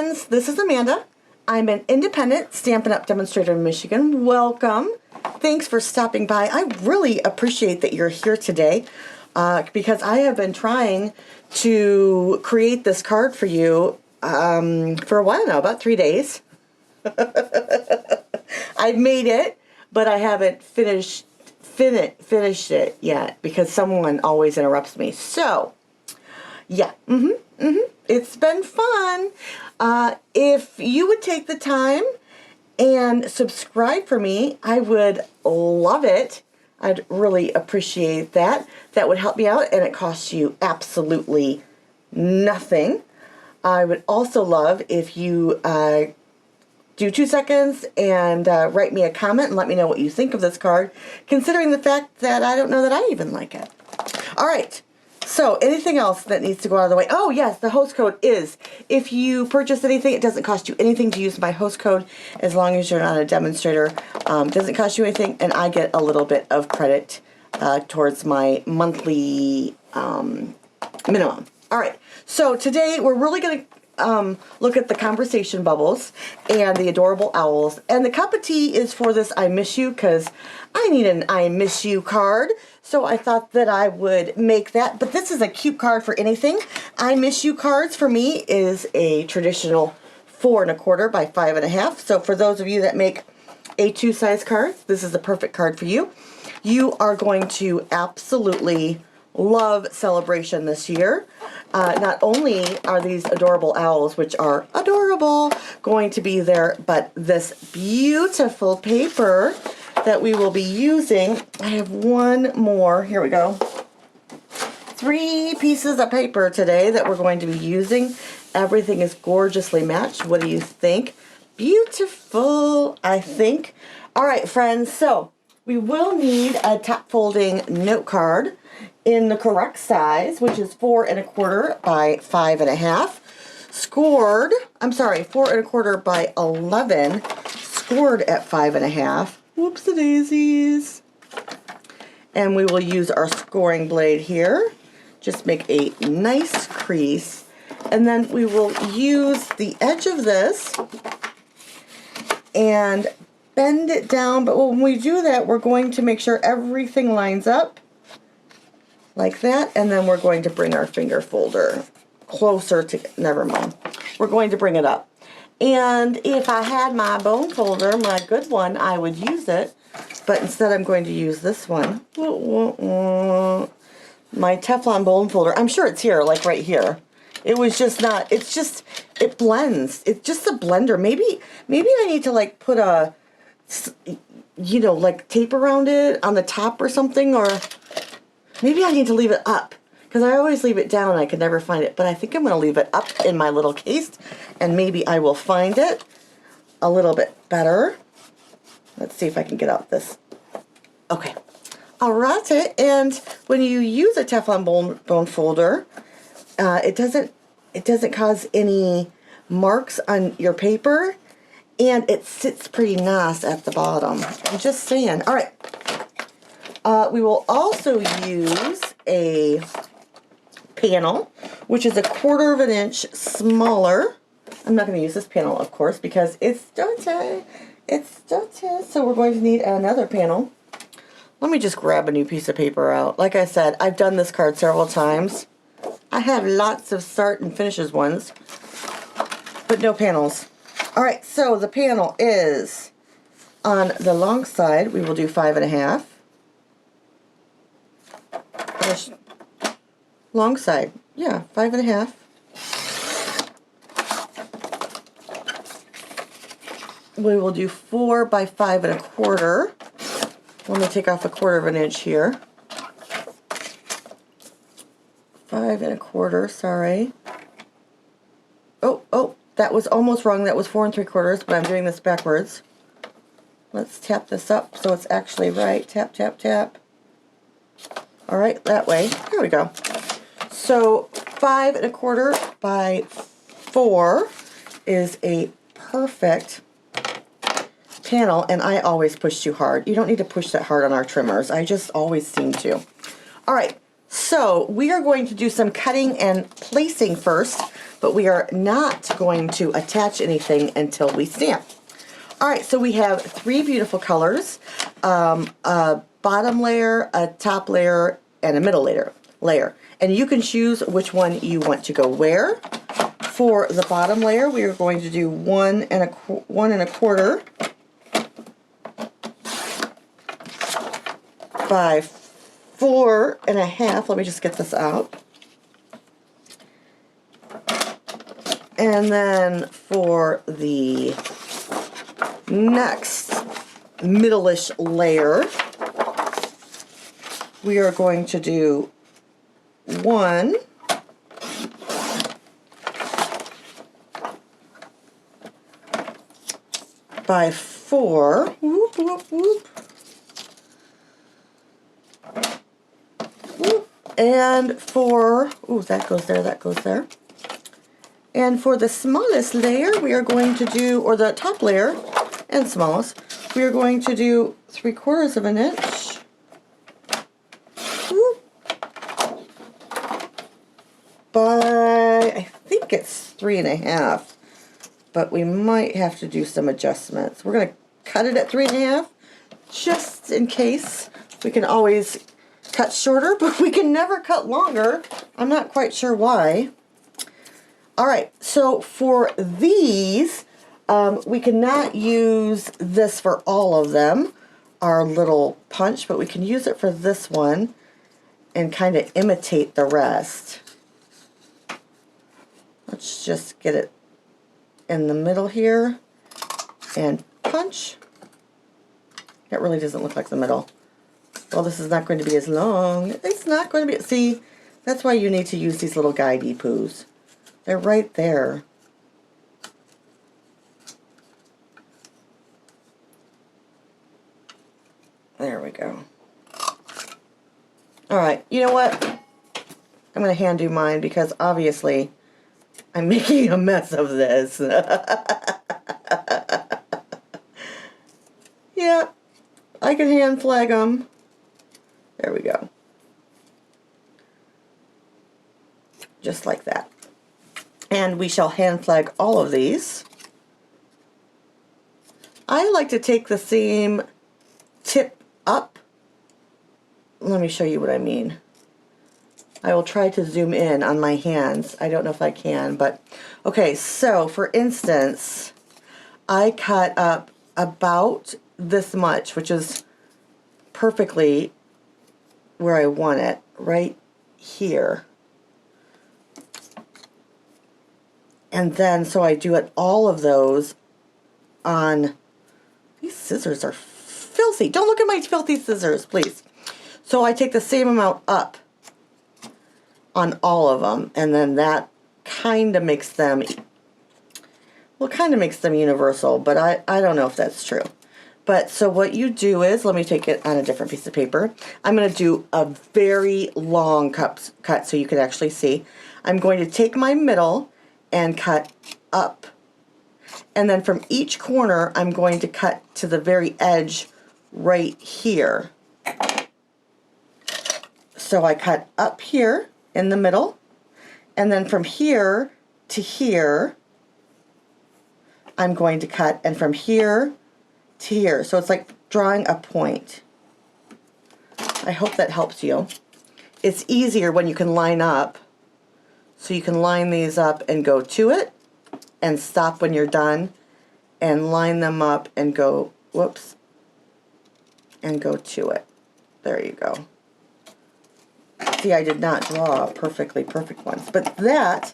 friends, this is Amanda. I'm an independent Stampin' Up! Demonstrator in Michigan. Welcome. Thanks for stopping by. I really appreciate that you're here today because I have been trying to create this card for you for a while now, about 3 days. I've made it, but I haven't finished it yet because someone always interrupts me. So, yeah, it's been fun. If you would take the time and subscribe for me, I would love it. I'd really appreciate that. That would help me out, and it costs you absolutely nothing. I would also love if you do 2 seconds and write me a comment and let me know what you think of this card, considering the fact that I don't know that I even like it. All right. So, anything else that needs to go out of the way? Oh, yes, the host code is, if you purchase anything, it doesn't cost you anything to use my host code as long as you're not a demonstrator. Doesn't cost you anything, and I get a little bit of credit towards my monthly minimum. All right, so today we're really going to look at the conversation bubbles and the adorable owls. And the cup of tea is for this I Miss You, because I need an I Miss You card. So I thought that I would make that. But this is a cute card for anything. I Miss You cards for me is a traditional 4 1/4 by 5 1/2. So for those of you that make A2 size cards, this is the perfect card for you. You are going to absolutely love Sale-a-bration this year. Not only are these adorable owls, which are adorable, going to be there, but this beautiful paper that we will be using. I have one more. Here we go. 3 pieces of paper today that we're going to be using. Everything is gorgeously matched. What do you think? Beautiful, I think. All right, friends. So we will need a top folding note card in the correct size, which is 4 1/4 by 5 1/2. Scored, I'm sorry, 4 1/4 by 11, scored at 5 1/2. Whoopsie daisies. And we will use our scoring blade here. Just make a nice crease. And then we will use the edge of this and bend it down. But when we do that, we're going to make sure everything lines up like that. And then we're going to bring our finger folder closer to, never mind. We're going to bring it up. And if I had my bone folder, my good one, I would use it. But instead I'm going to use this one. My Teflon bone folder. I'm sure it's here, like right here. It was just not, it's just, it blends. It's just a blender. Maybe I need to like put a, you know, like tape around it on the top or something. Or maybe I need to leave it up. Because I always leave it down and I can never find it. But I think I'm going to leave it up in my little case. And maybe I will find it a little bit better. Let's see if I can get out this. Okay. Alright. And when you use a Teflon bone folder, it doesn't cause any marks on your paper. And it sits pretty nice at the bottom. I'm just saying. Alright. We will also use a panel, which is a 1/4 inch smaller. I'm not going to use this panel, of course, because it's dirty. It's dirty. So we're going to need another panel. Let me just grab a new piece of paper out. Like I said, I've done this card several times. I have lots of start and finishes ones, but no panels. All right, so the panel is on the long side. We will do 5 1/2. Long side, yeah, 5 1/2. We will do 4 by 5 1/4. Let me take off 1/4 inch here. 5 1/4, sorry. Oh, that was almost wrong. That was 4 3/4, but I'm doing this backwards. Let's tap this up so it's actually right. Tap, tap, tap. All right, that way. Here we go. So 5 1/4 by 4 is a perfect panel, and I always push too hard. You don't need to push that hard on our trimmers. I just always seem to. All right, so we are going to do some cutting and placing first but we are not going to attach anything until we stamp. All right, so we have 3 beautiful colors, a bottom layer, a top layer, and a middle layer. And you can choose which one you want to go where. For the bottom layer, we are going to do 1 1¼ by 4½ Let me just get this out. And then for the next middle-ish layer, we are going to do 1 by 4. Whoop, whoop, whoop. Whoop. And for, ooh, that goes there, that goes there. And for the smallest layer, we are going to do, or the top layer and smallest, we are going to do 3/4 inch. Whoop. By, I think it's 3½, but we might have to do some adjustments. We're going to cut it at 3½, just in case. We can always cut shorter, but we can never cut longer. I'm not quite sure why. All right, so for these, we cannot use this for all of them, our little punch, but we can use it for this one and kind of imitate the rest. Let's just get it in the middle here and punch. That really doesn't look like the middle. Well, this is not going to be as long. It's not going to be, see, that's why you need to use these little guidey poos. They're right there. There we go. All right, you know what? I'm going to hand do mine because obviously I'm making a mess of this. Yeah, I can hand flag them. There we go. Just like that. And we shall hand flag all of these. I like to take the same tip up. Let me show you what I mean. I will try to zoom in on my hands. I don't know if I can, but okay, so for instance, I cut up about this much, which is perfectly where I want it, right here. And then, so I do it all of those on, these scissors are filthy. Don't look at my filthy scissors, please. So I take the same amount up on all of them, and then that kind of makes them, well, kind of makes them universal, but I don't know if that's true. But so what you do is, let me take it on a different piece of paper. I'm going to do a very long cut so you can actually see. I'm going to take my middle and cut up. And then from each corner, I'm going to cut to the very edge right here. So I cut up here in the middle, and then from here to here, I'm going to cut, and from here to here. So it's like drawing a point. I hope that helps you. It's easier when you can line up. So you can line these up and go to it and stop when you're done and line them up and go, whoops, and go to it. There you go. See, I did not draw perfectly perfect ones, but that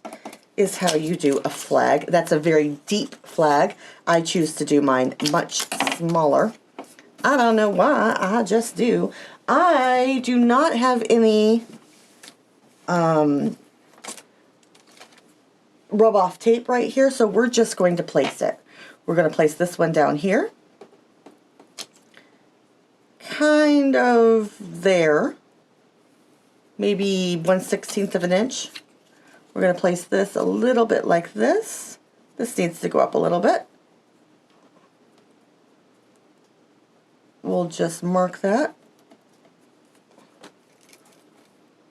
is how you do a flag. That's a very deep flag. I choose to do mine much smaller. I don't know why, I just do. I do not have any rub off tape right here, so we're just going to place it. We're going to place this one down here, kind of there, maybe 1/16 inch. We're going to place this a little bit like this. This needs to go up a little bit. We'll just mark that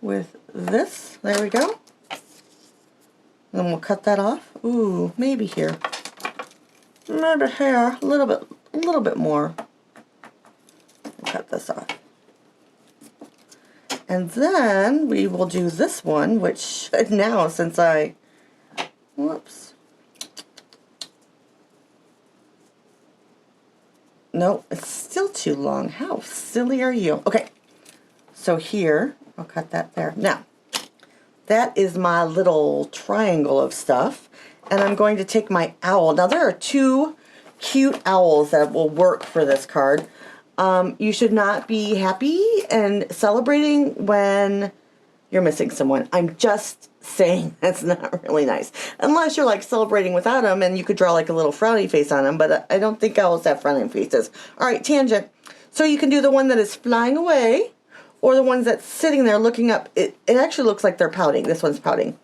with this. There we go. And then we'll cut that off. Ooh, maybe here. Maybe here. A little bit more. We'll cut this off. And then we will do this one, which now since whoops. No, it's still too long. How silly are you? Okay, so here, I'll cut that there. Now, that is my little triangle of stuff. And I'm going to take my owl. Now, there are two cute owls that will work for this card. You should not be happy and celebrating when you're missing someone. I'm just saying that's not really nice. Unless you're like celebrating without them and you could draw like a little frowny face on them, but I don't think owls have frowny faces. All right, tangent. So you can do the one that is flying away or the ones that's sitting there looking up. It actually looks like they're pouting. This one's pouting.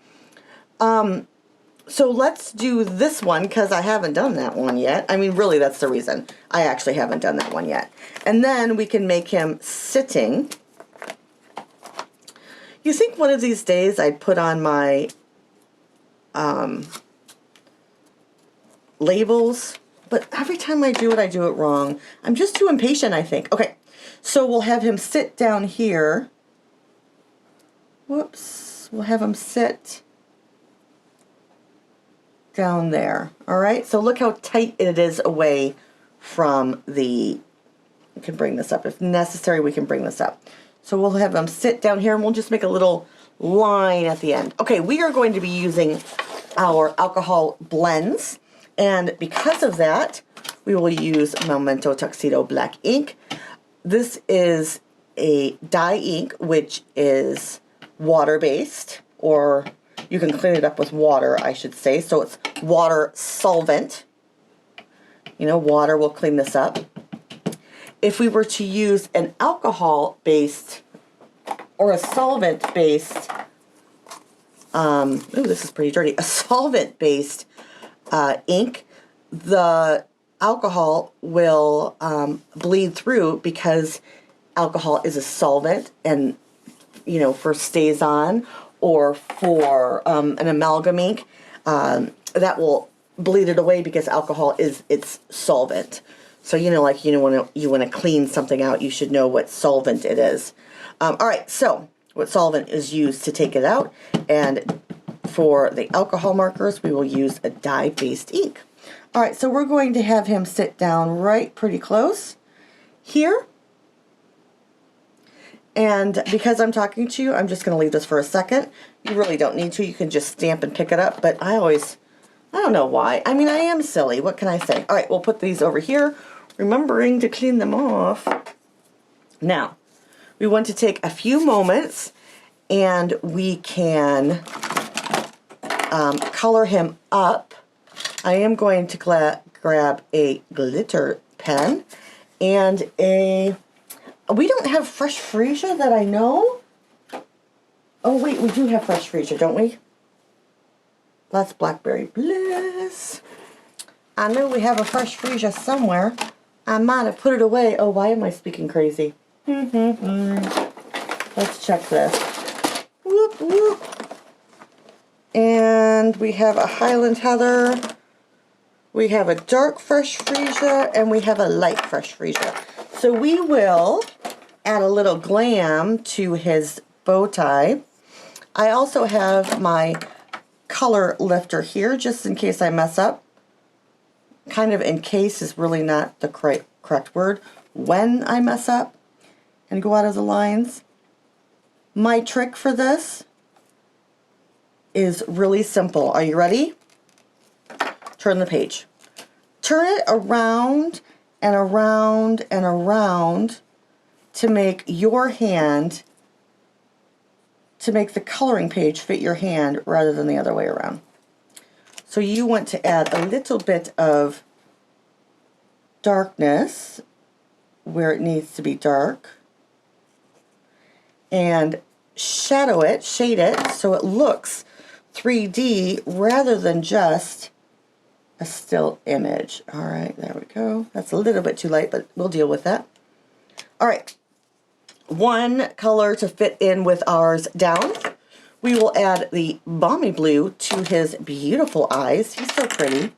So let's do this one because I haven't done that one yet. I mean, really, that's the reason. I actually haven't done that one yet. And then we can make him sitting. You think one of these days I'd put on my labels, but every time I do it wrong. I'm just too impatient, I think. Okay, so we'll have him sit down here. Whoops. We'll have him sit down there. All right, so look how tight it is away from the, we can bring this up. If necessary, we can bring this up. So we'll have them sit down here and we'll just make a little line at the end. Okay, we are going to be using our alcohol blends. And because of that, we will use Memento Tuxedo Black ink. This is a dye ink, which is water-based, or you can clean it up with water, I should say. So it's water solvent. You know, water will clean this up. If we were to use an alcohol-based or a solvent-based, ooh, this is pretty dirty, a solvent-based ink, the alcohol will bleed through because alcohol is a solvent and, you know, for StazOn or for an amalgam ink, that will bleed it away because alcohol is its solvent. So, you know, like, you know, when you want to clean something out, you should know what solvent it is. All right, so what solvent is used to take it out. And for the alcohol markers, we will use a dye-based ink. All right, so we're going to have him sit down right pretty close here. And because I'm talking to you, I'm just going to leave this for a second. You really don't need to. You can just stamp and pick it up. But I don't know why. I mean, I am silly. What can I say? All right, we'll put these over here, remembering to clean them off. Now, we want to take a few moments and we can color him up. I am going to grab a glitter pen and we don't have fresh freesia that I know. Oh, wait, we do have fresh freesia, don't we? That's Blackberry Bliss. I know we have a fresh freesia somewhere. I might have put it away. Oh, why am I speaking crazy? Let's check this. Whoop, whoop. And we have a Highland Heather. We have a dark fresh freesia, and we have a light fresh freesia. So we will add a little glam to his bow tie. I also have my color lifter here, just in case I mess up. Kind of in case is really not the correct word. When I mess up and go out of the lines. My trick for this is really simple. Are you ready? Turn the page. Turn it around and around and around to make your hand, to make the coloring page fit your hand rather than the other way around. So you want to add a little bit of darkness where it needs to be dark and shadow it, shade it, so it looks 3D rather than just a still image. All right, there we go. That's a little bit too light, but we'll deal with that. All right, one color to fit in with ours down. we will add the Balmy Blue to his beautiful eyes. He's so pretty.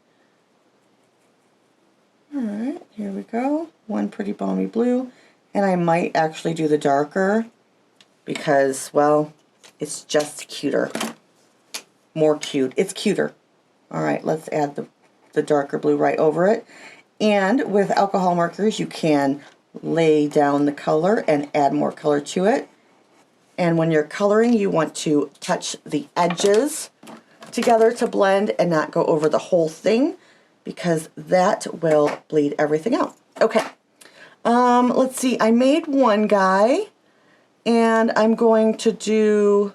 Alright, here we go. One pretty Balmy Blue. And I might actually do the darker because, well, it's just cuter. More cute. It's cuter. Alright, let's add the darker blue right over it. And with alcohol markers, you can lay down the color and add more color to it. And when you're coloring, you want to touch the edges together to blend and not go over the whole thing, because that will bleed everything out. Okay, let's see. I made one guy, and I'm going to do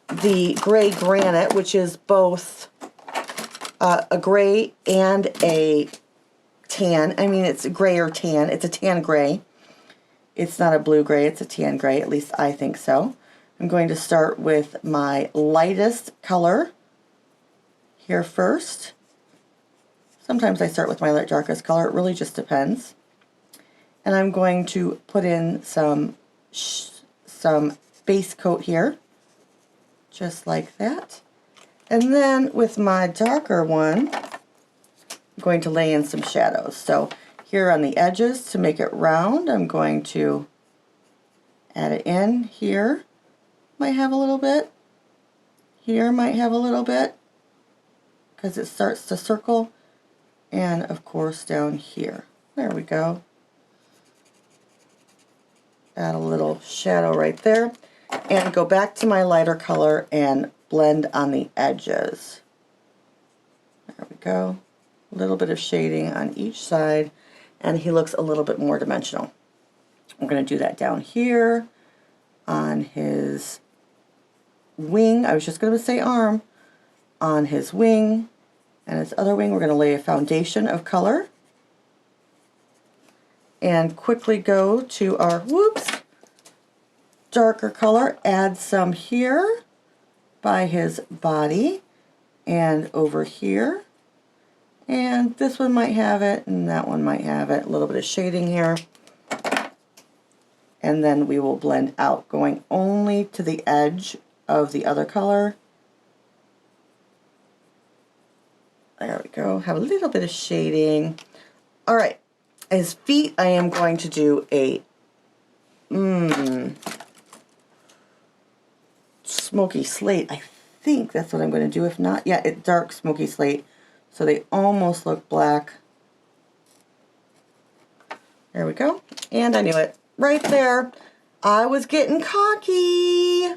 the gray granite, which is both a gray and a tan. I mean, it's gray or tan. It's a tan gray. It's not a blue gray, it's a tan gray, at least I think so. I'm going to start with my lightest color here first. Sometimes I start with my darkest color, it really just depends. And I'm going to put in some base coat here, just like that. And then with my darker one, I'm going to lay in some shadows. So here on the edges, to make it round, I'm going to add it in. Here might have a little bit. Here might have a little bit, because it starts to circle. And of course down here. There we go. Add a little shadow right there. And go back to my lighter color and blend on the edges. There we go. A little bit of shading on each side. And he looks a little bit more dimensional. I'm going to do that down here on his wing. I was just going to say arm. On his wing and his other wing, we're going to lay a foundation of color. And quickly go to our, darker color. Add some here by his body and over here. And this one might have it, and that one might have it. A little bit of shading here. And then we will blend out, going only to the edge of the other color. There we go. Have a little bit of shading. All right. His feet, I am going to do a smoky slate. I think that's what I'm going to do. If not, yeah, it's dark smoky slate. So they almost look black. There we go. And I knew it. Right there. I was getting cocky.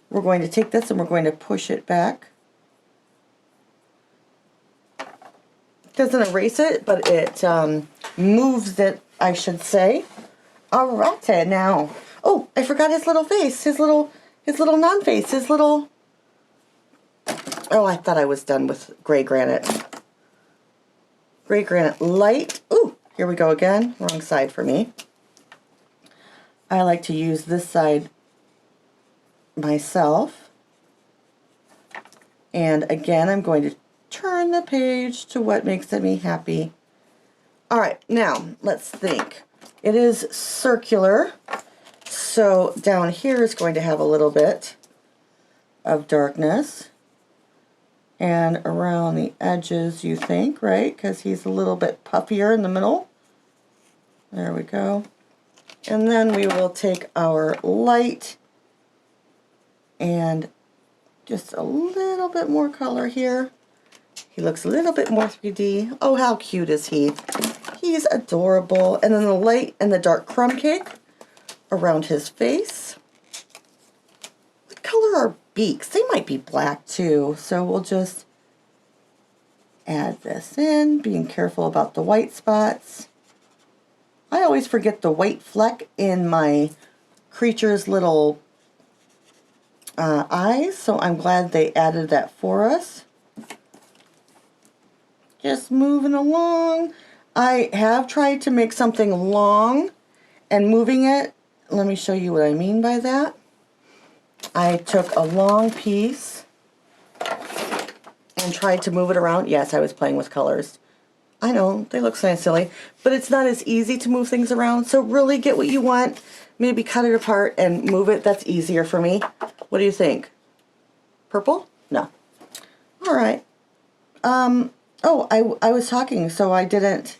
We're going to take this and we're going to push it back. It doesn't erase it, but it moves it, I should say. All right, now. Oh, I forgot his little face. His little non-face. His little... Oh, I thought I was done with gray granite. Gray granite light. Ooh, here we go again. Wrong side for me. I like to use this side myself. And again, I'm going to turn the page to what makes me happy. All right, now let's think. It is circular. So down here is going to have a little bit of darkness. And around the edges, you think, right? Because he's a little bit puffier in the middle. There we go. And then we will take our light and just a little bit more color here. He looks a little bit more 3D. Oh, how cute is he? He's adorable. And then the light and the dark crumb cake around his face. What color are beaks? They might be black too. So we'll just add this in, being careful about the white spots. I always forget the white fleck in my creature's little eyes, so I'm glad they added that for us. Just moving along. I have tried to make something long and moving it. Let me show you what I mean by that. I took a long piece and tried to move it around. Yes, I was playing with colors. I know, they look kind of silly, but it's not as easy to move things around, so really get what you want, maybe cut it apart and move it. That's easier for me. What do you think? Purple? No. All right. Oh, I was talking, so I didn't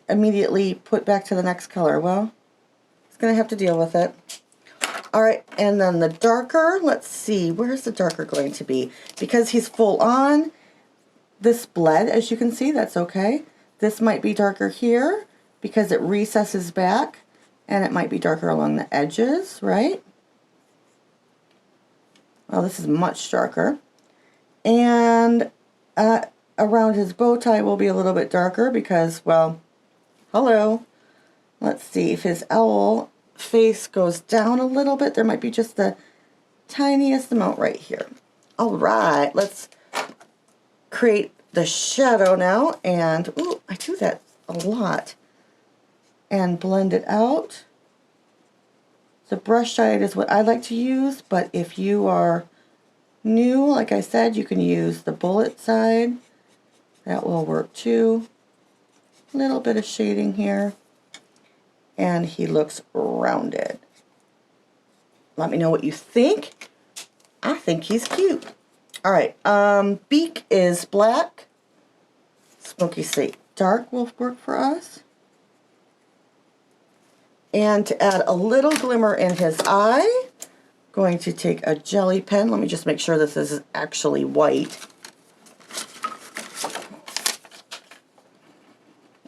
immediately put back to the next color. Well, it's gonna have to deal with it. All right, and then the darker, let's see, where's the darker going to be? Because he's full on, this bled, as you can see, that's okay. This might be darker here because it recesses back, and it might be darker along the edges, right? Well, this is much darker. And around his bow tie will be a little bit darker because, well, hello. Let's see, if his owl face goes down a little bit, there might be just the tiniest amount right here. All right, let's create the shadow now, and ooh, I do that a lot, and blend it out. The brush side is what I like to use, but if you are new, like I said, you can use the bullet side. That will work too. A little bit of shading here. And he looks rounded. Let me know what you think. I think he's cute. All right, beak is black. Smoky Slate Dark will work for us. And to add a little glimmer in his eye, going to take a jelly pen. Let me just make sure this is actually white.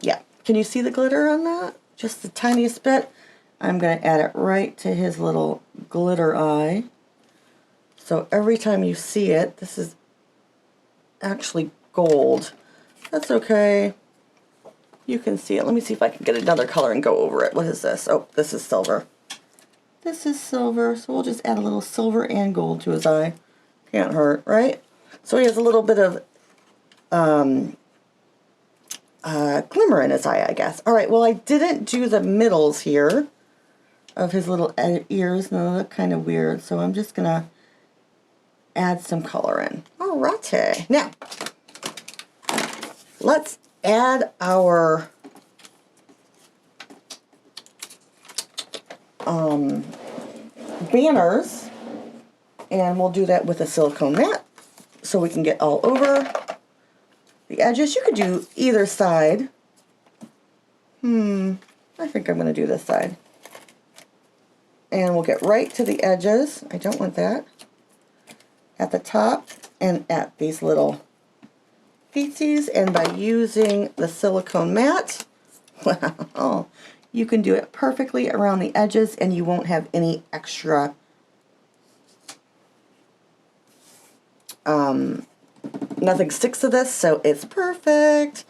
Yeah, can you see the glitter on that? Just the tiniest bit. I'm going to add it right to his little glitter eye. So every time you see it, this is actually gold. That's okay. You can see it. Let me see if I can get another color and go over it. What is this? Oh, this is silver. This is silver, so we'll just add a little silver and gold to his eye. Can't hurt, right? So he has a little bit of glimmer in his eye, I guess. All right, well, I didn't do the middles here of his little ears, and they look kind of weird, so I'm just going to add some color in. All righty. Now, let's add our banners, and we'll do that with a silicone mat so we can get all over the edges. You could do either side. I think I'm going to do this side. And we'll get right to the edges. I don't want that. At the top and at these little feetsies. And by using the silicone mat, well, you can do it perfectly around the edges and you won't have any extra nothing sticks to this, so it's perfect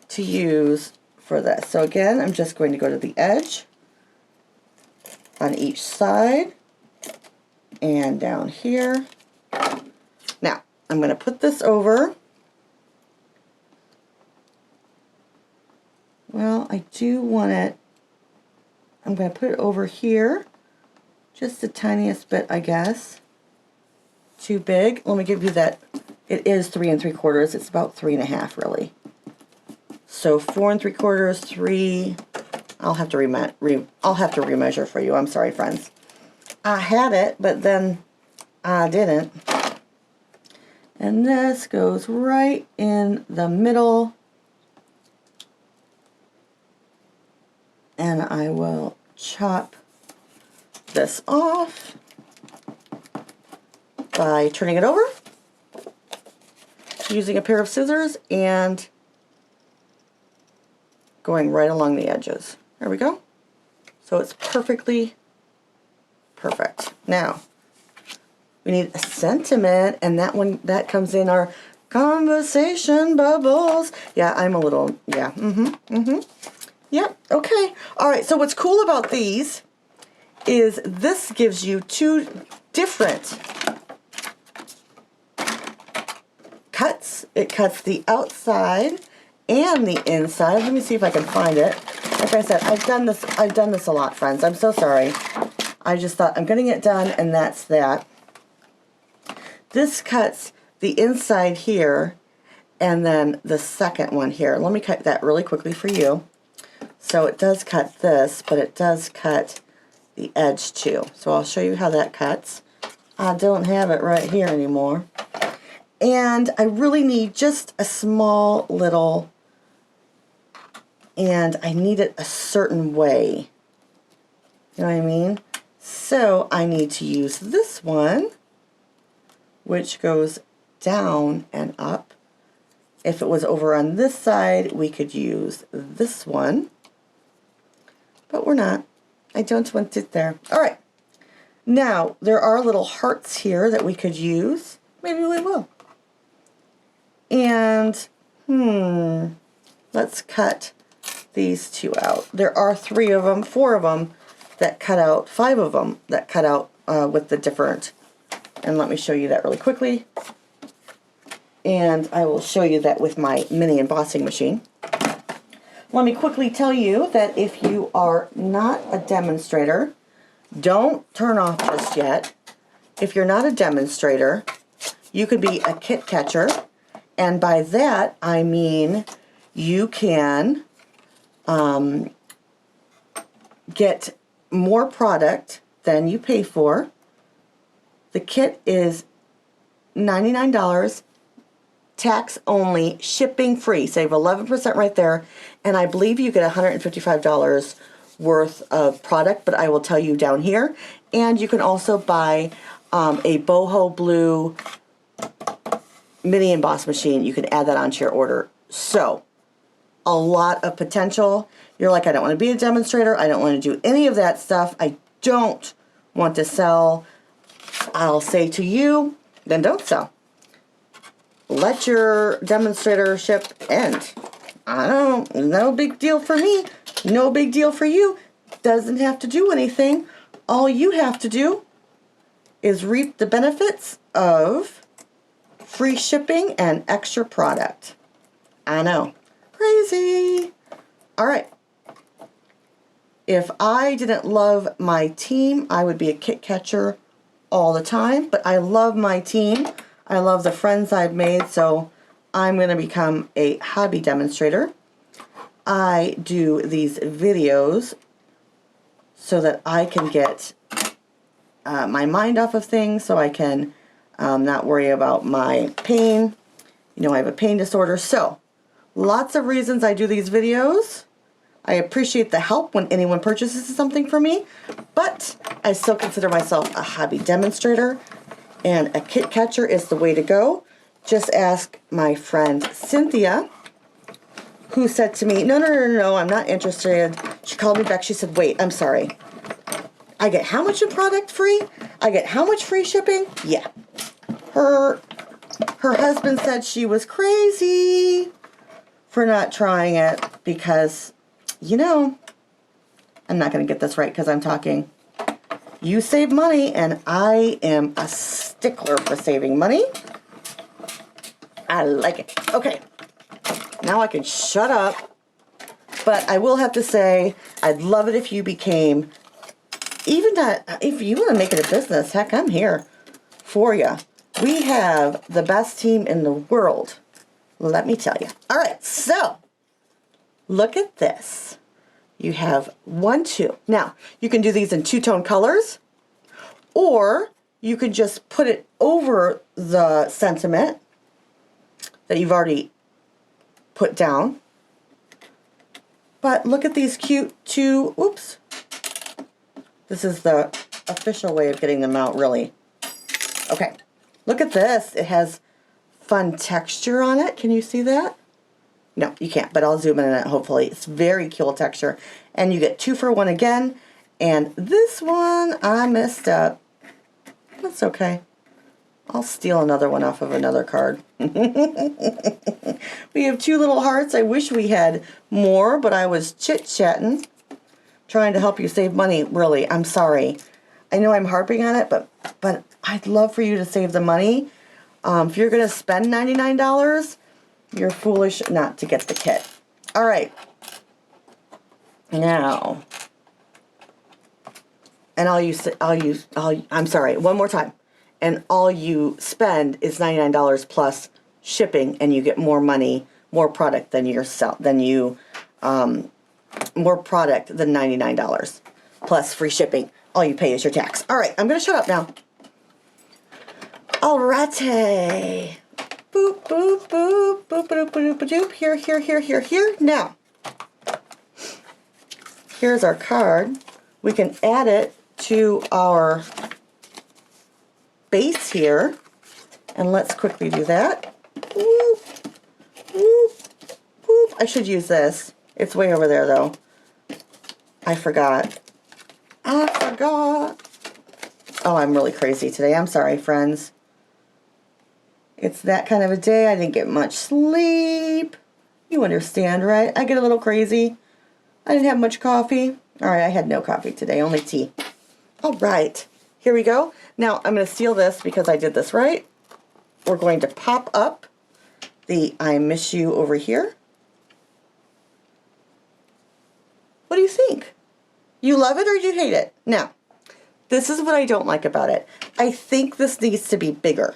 to use for this. So again, I'm just going to go to the edge on each side and down here. Now, I'm going to put this over. Well, I do want it, I'm going to put it over here, just the tiniest bit, I guess. Too big. Let me give you that. It is 3 3/4. It's about 3 1/2 really. So 4 3/4, 3. I'll have to remeasure for you. I'm sorry, friends. I had it, but then I didn't. And this goes right in the middle. And I will chop this off by turning it over, using a pair of scissors, and going right along the edges. There we go. So it's perfectly perfect. Now, we need a sentiment, and that comes in our conversation bubbles. Yeah, I'm a little, yeah, Yep, okay. All right, so what's cool about these is this gives you two different cuts. It cuts the outside and the inside. Let me see if I can find it. Like I said, I've done this a lot, friends. I'm so sorry. I just thought I'm getting it done, and that's that. This cuts the inside here, And then the second one here. Let me cut that really quickly for you. So it does cut this, but it does cut the edge too. So I'll show you how that cuts. I don't have it right here anymore. And I really need just a small little, and I need it a certain way. You know what I mean? So I need to use this one, which goes down and up. If it was over on this side, we could use this one, but we're not. I don't want it there. All right. Now, there are little hearts here that we could use. Maybe we will. And, let's cut these two out. There are 3 of them, 4 of them that cut out, 5 of them that cut out with the different. And let me show you that really quickly. And I will show you that with my mini embossing machine. Let me quickly tell you that if you are not a demonstrator, don't turn off just yet. If you're not a demonstrator, you could be a kit catcher. And by that, I mean you can get more product than you pay for. The kit is $99. Tax only, shipping free. Save 11% right there. And I believe you get $155 worth of product, but I will tell you down here. And you can also buy a boho blue mini emboss machine. You can add that onto your order. So, a lot of potential. You're like, I don't want to be a demonstrator. I don't want to do any of that stuff. I don't want to sell. I'll say to you, then don't sell. Let your demonstratorship end. I don't, no big deal for me. No big deal for you. Doesn't have to do anything. All you have to do is reap the benefits of free shipping and extra product. I know. Crazy. All right. If I didn't love my team, I would be a kit catcher all the time. But I love my team. I love the friends I've made, so I'm going to become a hobby demonstrator. I do these videos so that I can get my mind off of things, so I can not worry about my pain. You know, I have a pain disorder, so lots of reasons I do these videos. I appreciate the help when anyone purchases something for me, but I still consider myself a hobby demonstrator, and a kit catcher is the way to go. Just ask my friend Cynthia, who said to me, no, I'm not interested. She called me back. She said, wait, I'm sorry. I get how much in product free? I get how much free shipping? Yeah. Her husband said she was crazy for not trying it because, you know, I'm not going to get this right because I'm talking. You save money, and I am a stickler for saving money. I like it. Okay. Now I can shut up. But I will have to say, I'd love it if you became, even that, if you want to make it a business, heck, I'm here for you. We have the best team in the world. Let me tell you. All right, so look at this. You have 1, 2. Now, you can do these in 2-tone colors, or you can just put it over the sentiment that you've already put down. But look at these cute 2, oops. This is the official way of getting them out, really. Okay, look at this. It has fun texture on it. Can you see that? No, you can't, but I'll zoom in on it, hopefully. It's very cool texture. And you get 2 for 1 again. And this one, I messed up. That's okay. I'll steal another one off of another card. We have 2 little hearts. I wish we had more, but I was chit-chatting, trying to help you save money. Really, I'm sorry. I know I'm harping on it, but I'd love for you to save the money. If you're going to spend $99, you're foolish not to get the kit. All right. Now, and I'm sorry, one more time. And all you spend is $99 plus shipping, and you get more money, more product than more product than $99 plus free shipping. All you pay is your tax. All right, I'm gonna shut up now. Alrighty. Boop, boop, boop, boop, boop, boop, boop, boop. Here, here, here, here, here. Now, here's our card. We can add it to our base here. And let's quickly do that. Whoop, whoop, whoop. I should use this. It's way over there, though. I forgot. Oh, I'm really crazy today. I'm sorry, friends. It's that kind of a day. I didn't get much sleep. You understand, right? I get a little crazy. I didn't have much coffee. All right, I had no coffee today, only tea. All right, here we go. Now, I'm going to seal this because I did this right. We're going to pop up the I miss you over here. What do you think? You love it or you hate it? Now, this is what I don't like about it. I think this needs to be bigger.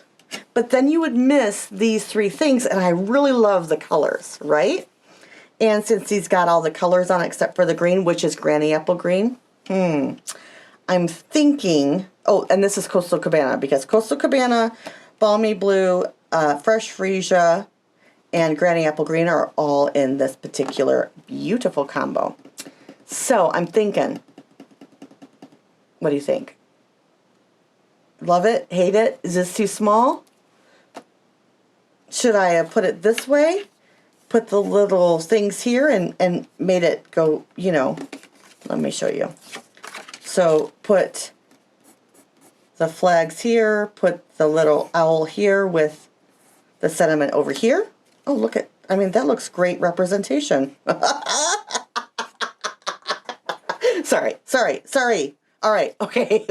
But then you would miss these three things, and I really love the colors, right? And since he's got all the colors on except for the green, which is Granny Apple Green, I'm thinking, oh, and this is Coastal Cabana, because Coastal Cabana, Balmy Blue, Fresh Freesia, and Granny Apple Green are all in this particular beautiful combo. So I'm thinking, what do you think? Love it? Hate it? Is this too small? Should I have put it this way? Put the little things here and made it go, you know, let me show you. So put the flags here, put the little owl here with the sentiment over here. Oh, look at, I mean, that looks great representation. Sorry. All right, okay.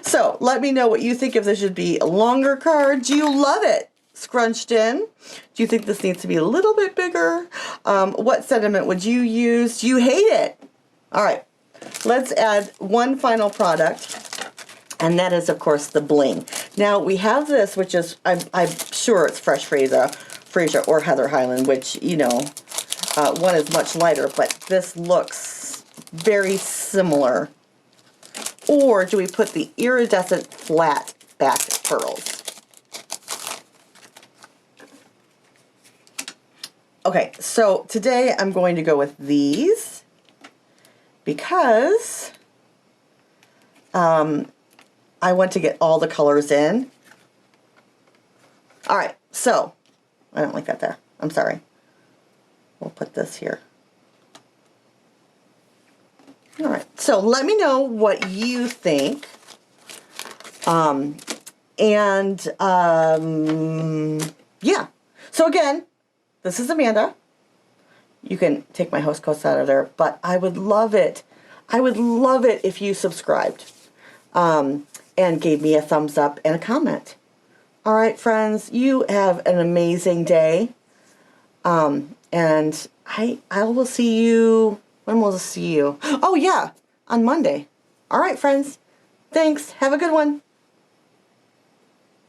So let me know what you think, if this should be a longer card. Do you love it scrunched in? Do you think this needs to be a little bit bigger? What sentiment would you use? Do you hate it? All right, let's add one final product, and that is, of course, the bling. Now, we have this, which is, I'm sure it's Fresh Freesia or Heather Highland, which, you know, one is much lighter, but this looks very similar. Or do we put the iridescent flat back pearls? Okay, so today I'm going to go with these because I want to get all the colors in. All right, so I don't like that there. I'm sorry. We'll put this here. All right, so let me know what you think. Yeah. So again, this is Amanda. You can take my host coats out of there, but I would love it. I would love it if you subscribed and gave me a thumbs up and a comment. All right, friends, you have an amazing day. And I will see you. When will I see you? Oh, yeah, on Monday. All right, friends. Thanks. Have a good one.